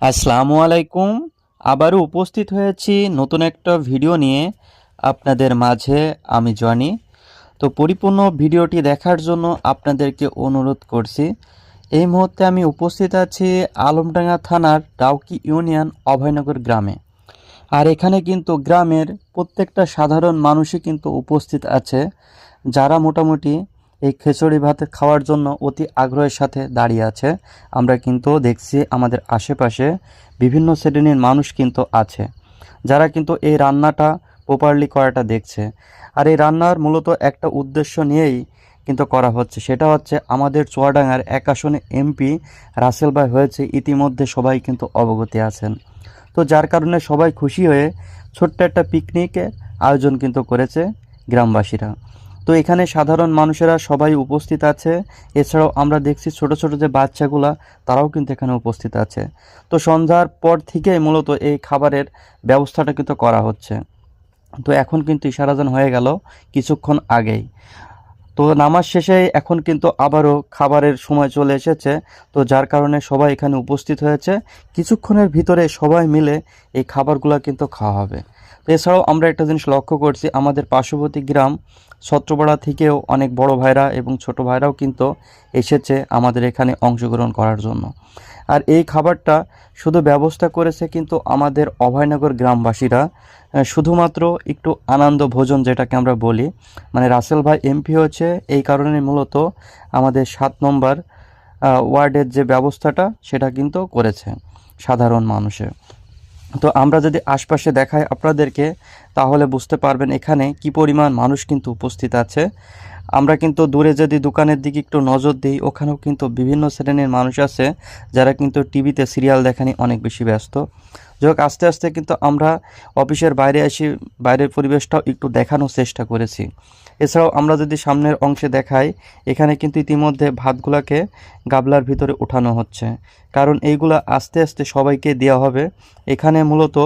আসসালামু আলাইকুম। আবারও উপস্থিত হয়েছি নতুন একটা ভিডিও নিয়ে আপনাদের মাঝে। আমি জনি। তো পরিপূর্ণ ভিডিওটি দেখার জন্য আপনাদেরকে অনুরোধ করছি। এই মুহূর্তে আমি উপস্থিত আছি আলমডাঙ্গা থানার ডাউকি ইউনিয়ন অভয়নগর গ্রামে। আর এখানে কিন্তু গ্রামের প্রত্যেকটা সাধারণ মানুষই কিন্তু উপস্থিত আছে, যারা মোটামুটি এই খিচুড়ি ভাত খাওয়ার জন্য অতি আগ্রহের সাথে দাঁড়িয়ে আছে। আমরা কিন্তু দেখছি আমাদের আশেপাশে বিভিন্ন শ্রেণীর মানুষ কিন্তু আছে, যারা কিন্তু এই রান্নাটা প্রপারলি করাটা দেখছে। আর এই রান্নার মূলত একটা উদ্দেশ্য নিয়েই কিন্তু করা হচ্ছে, সেটা হচ্ছে আমাদের চুয়াডাঙ্গার এক আসনে এমপি রাসেল ভাই হয়েছে, ইতিমধ্যে সবাই কিন্তু অবগত আছেন। তো যার কারণে সবাই খুশি হয়ে ছোট্ট একটা পিকনিকের আয়োজন কিন্তু করেছে গ্রামবাসীরা। তো এখানে সাধারণ মানুষেরা সবাই উপস্থিত আছে। এছাড়াও আমরা দেখছি ছোট ছোট যে বাচ্চাগুলা, তারাও কিন্তু এখানে উপস্থিত আছে। তো সন্ধ্যার পর থেকেই মূলত এই খাবারের ব্যবস্থাটা কিন্তু করা হচ্ছে। তো এখন কিন্তু ইশারাজান হয়ে গেল কিছুক্ষণ আগেই। তো নামাজ শেষে এখন কিন্তু আবারও খাবারের সময় চলে এসেছে। তো যার কারণে সবাই এখানে উপস্থিত হয়েছে। কিছুক্ষণের ভিতরে সবাই মিলে এই খাবারগুলো কিন্তু খাওয়া হবে। তো এছাড়াও আমরা একটা জিনিস লক্ষ্য করছি, আমাদের পার্শ্ববর্তী গ্রাম ছত্রপাড়া থেকেও অনেক বড় ভাইরা এবং ছোট ভাইরাও কিন্তু এসেছে আমাদের এখানে অংশগ্রহণ করার জন্য। আর এই খাবারটা শুধু ব্যবস্থা করেছে কিন্তু আমাদের অভয়নগর গ্রামবাসীরা। শুধুমাত্র একটু আনন্দ ভোজন যেটাকে আমরা বলি, মানে রাসেল ভাই এমপি হয়েছে এই কারণে মূলত আমাদের 7 নম্বর ওয়ার্ডের যে ব্যবস্থাটা সেটা কিন্তু করেছে সাধারণ মানুষের। তো আমরা যদি আশপাশে দেখাই আপনাদেরকে, তাহলে বুঝতে পারবেন এখানে কি পরিমাণ মানুষ কিন্তু উপস্থিত আছে। আমরা কিন্তু দূরে যদি দোকানের দিকে একটু নজর দিই, ওখানেও কিন্তু বিভিন্ন শ্রেণীর মানুষ আছে, যারা কিন্তু টিভিতে সিরিয়াল দেখা নিয়ে অনেক বেশি ব্যস্ত। যাই হোক, আস্তে আস্তে কিন্তু আমরা অফিসের বাইরে এসে বাইরের পরিবেশটাও একটু দেখানোর চেষ্টা করেছি। এছাড়াও আমরা যদি সামনের অংশে দেখাই, এখানে কিন্তু ইতিমধ্যে ভাতগুলাকে গাবলার ভিতরে উঠানো হচ্ছে, কারণ এইগুলা আস্তে আস্তে সবাইকে দেওয়া হবে। এখানে মূলত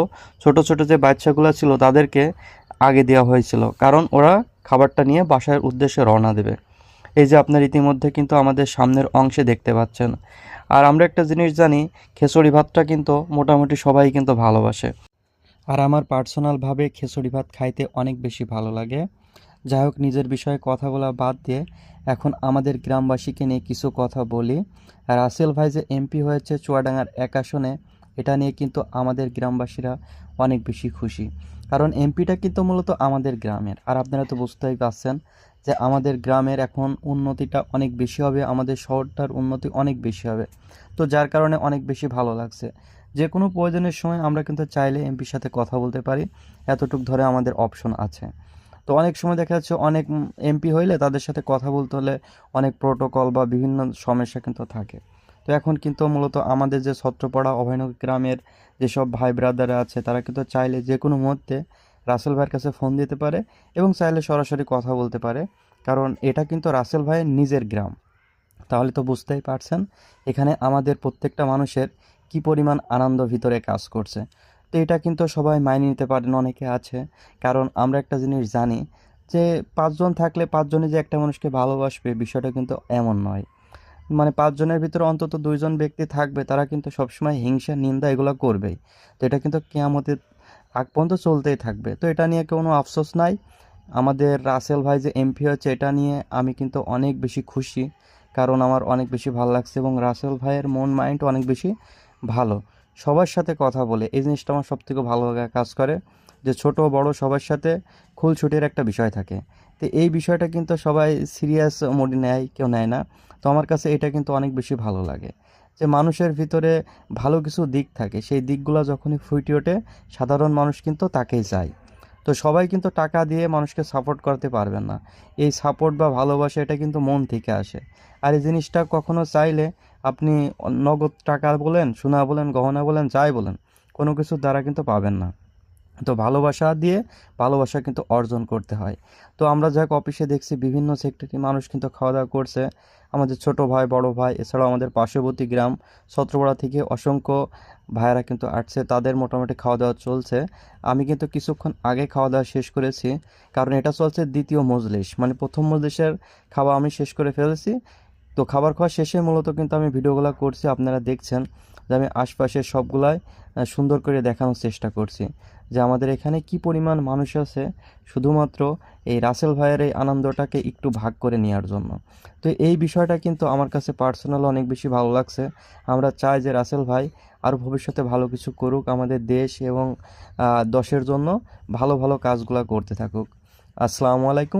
ছোট ছোট যে বাচ্চাগুলো ছিল তাদেরকে আগে দেওয়া হয়েছিল, কারণ ওরা খাবারটা নিয়ে বাসার উদ্দেশ্যে রওনা দেবে। এই যে আপনার ইতিমধ্যে কিন্তু আমাদের সামনের অংশে দেখতে পাচ্ছেন। আর আমরা একটা জিনিস জানি, খিচুড়ি ভাতটা কিন্তু মোটামুটি সবাই কিন্তু ভালোবাসে। আর আমার পার্সোনালভাবে খিচুড়ি ভাত খাইতে অনেক বেশি ভালো লাগে। যাই হোক, নিজের বিষয়ে কথাগুলো বাদ দিয়ে এখন আমাদের গ্রামবাসীকে নিয়ে কিছু কথা বলি। রাসেল ভাই যে এমপি হয়েছে চুয়াডাঙ্গার এক আসনে, এটা নিয়ে কিন্তু আমাদের গ্রামবাসীরা অনেক বেশি খুশি। কারণ এমপিটা কিন্তু মূলত আমাদের গ্রামের, আর আপনারা তো বুঝতেই পারছেন যে আমাদের গ্রামের এখন উন্নতিটা অনেক বেশি হবে, আমাদের শহরটার উন্নতি অনেক বেশি হবে। তো যার কারণে অনেক বেশি ভালো লাগছে। যে কোনো প্রয়োজনের সময় আমরা কিন্তু চাইলে এমপির সাথে কথা বলতে পারি, এতটুক ধরে আমাদের অপশন আছে। তো অনেক সময় দেখা যাচ্ছে অনেক এমপি হইলে তাদের সাথে কথা বলতে হলে অনেক প্রোটোকল বা বিভিন্ন সমস্যা কিন্তু থাকে। তো এখন কিন্তু মূলত আমাদের যে ছত্রপাড়া অভয়নগর গ্রামের যেসব ভাই ব্রাদাররা আছে, তারা কিন্তু চাইলে যে কোনো মুহূর্তে রাসেল ভাইয়ের কাছে ফোন দিতে পারে এবং চাইলে সরাসরি কথা বলতে পারে, কারণ এটা কিন্তু রাসেল ভাইয়ের নিজের গ্রাম। তাহলে তো বুঝতেই পারছেন এখানে আমাদের প্রত্যেকটা মানুষের কি পরিমাণ আনন্দ ভিতরে কাজ করছে। তো এটা কিন্তু সবাই মাইনে নিতে পারেন, অনেকে আছে। কারণ আমরা একটা জিনিস জানি যে 5 জন থাকলে 5 জনই যে একটা মানুষকে ভালোবাসবে, বিষয়টা কিন্তু এমন নয়। মানে 5 জনের ভিতরে অন্তত 2 জন ব্যক্তি থাকবে, তারা কিন্তু সবসময় হিংসা নিন্দা এগুলো করবেই। তো এটা কিন্তু কিয়ামতের আগ পর্যন্ত চলতেই থাকবে। তো এটা নিয়ে কোনো আফসোস নাই। আমাদের রাসেল ভাই যে এমপি হচ্ছে, এটা নিয়ে আমি কিন্তু অনেক বেশি খুশি, কারণ আমার অনেক বেশি ভালো লাগছে এবং রাসেল ভাইয়ের মন মাইন্ড অনেক বেশি ভালো। সবার সাথে কথা বলে এই জিনিসটা আমার সবথেকে ভালো লাগা কাজ করে, যে ছোট বড় সবার সাথে খুলছুটির একটা বিষয় থাকে। তো এই বিষয়টা কিন্তু সবাই সিরিয়াস মোডে নেয়, কেউ নেয় না। তো আমার কাছে এটা কিন্তু অনেক বেশি ভালো লাগে, যে মানুষের ভিতরে ভালো কিছু দিক থাকে, সেই দিকগুলো যখনই ফুটে ওঠে সাধারণ মানুষ কিন্তু তাকেই চায়। তো সবাই কিন্তু টাকা দিয়ে মানুষকে সাপোর্ট করতে পারবেন না। এই সাপোর্ট বা ভালোবাসা এটা কিন্তু মন থেকে আসে। আর এই জিনিসটা কখনো চাইলে আপনি নগদ টাকা বলেন, সোনা বলেন, গহনা বলেন, যাই বলেন, কোনো কিছুর দ্বারা কিন্তু পাবেন না। তো ভালোবাসা দিয়ে ভালোবাসা কিন্তু অর্জন করতে হয়। তো আমরা যাক অফিসে দেখছি বিভিন্ন সেক্টরে মানুষ কিন্তু খাওয়া দাওয়া করছে। আমাদের ছোট ভাই বড় ভাই এছাড়াও আমাদের পার্শ্ববর্তী গ্রাম ছত্রপাড়া থেকে অসংখ্য ভাইয়েরা কিন্তু আসছে, তাদের মোটামুটি খাওয়া দাওয়া চলছে। আমি কিন্তু কিছুক্ষণ আগে খাওয়া দাওয়া শেষ করেছি, কারণ এটা চলছে দ্বিতীয় মজলিস, মানে প্রথম মজলিসের খাওয়া আমি শেষ করে ফেলেছি। তো খাবার খাওয়া শেষে মূলত কিন্তু আমি ভিডিওগুলো করছি, আপনারা দেখছেন। যে আমি আশপাশের সবগুলাই সুন্দর করে দেখানোর চেষ্টা করছি যে আমাদের এখানে কি পরিমাণ মানুষ আছে শুধুমাত্র এই রাসেল ভাইয়ের এই আনন্দটাকে একটু ভাগ করে নেওয়ার জন্য। তো এই বিষয়টা কিন্তু আমার কাছে পার্সোনাল অনেক বেশি ভালো লাগছে। আমরা চাই যে রাসেল ভাই আরও ভবিষ্যতে ভালো কিছু করুক, আমাদের দেশ এবং দশের জন্য ভালো ভালো কাজগুলো করতে থাকুক। আসসালামু আলাইকুম।